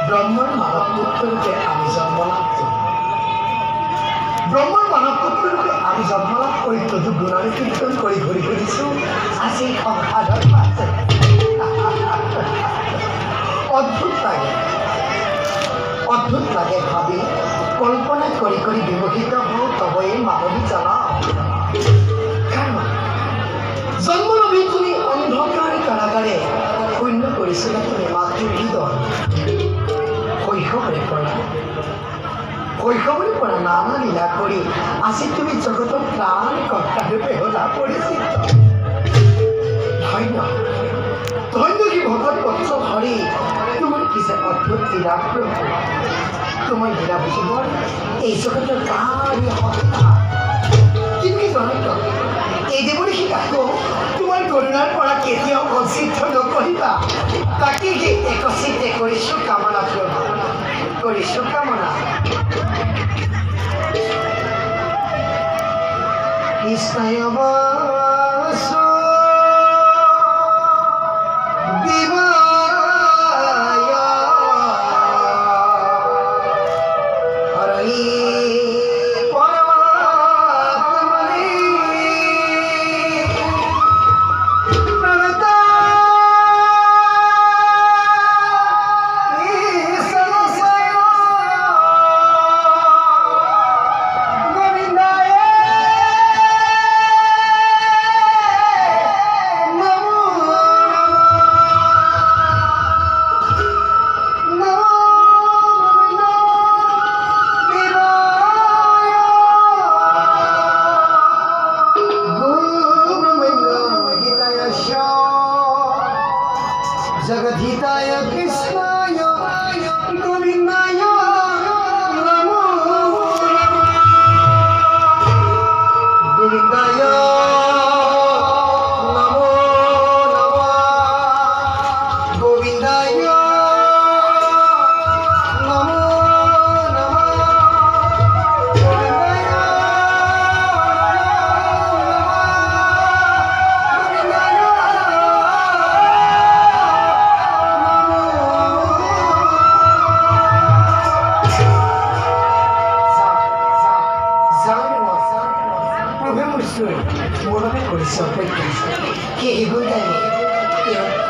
ব্রহ্মার মানব পুত্ররূপে আমি জন্মলাভ করি। ব্রহ্মার মানব পুত্ররূপে আমি জন্মলাভ করি, তদু গুণারে কীর্তন করি ঘুরি ঘুরিছো আজি সংসাৰৰ পাছে। অদ্ভুত লাগে ভাবি, কল্পনা কৰি কৰি বিমোহিত হওঁ তবই মানৱী জানা। কাৰণ জন্মলভী তুমি অন্ধকাৰ কাৰাগাৰে শূন্য কৰিছিলা তুমি মাতৃৰ হৃদয়। শৈশৱৰে পৰা নানা লীলা কৰি আজি তুমি জগতৰ প্ৰাণ কৰ্তাৰূপে হলা পৰিচিত। ধন্য ধন্য কি ভগত বৎস হৰি, তোমাৰ কি যে অদ্ভুত লীলা প্ৰভু। তোমাৰ লীলা বুজিবৰ এই জগতৰ কাৰি সত্তা। কিন্তু জনাত এই দেৱৰী শিকাকো তোমাৰ কৰুণাৰ পৰা কেতিয়াও বঞ্চিত নকৰিবা। তাকে একচিতে কৰিছো কামনা প্ৰভু, কৰিছো কামনা। কৃষ্ণয় বাসু দিবায় হরি পরমাত্মনে প্রণতা মোৰ বাবে কৰিছে অপেক্ষা সেইবোৰ গাই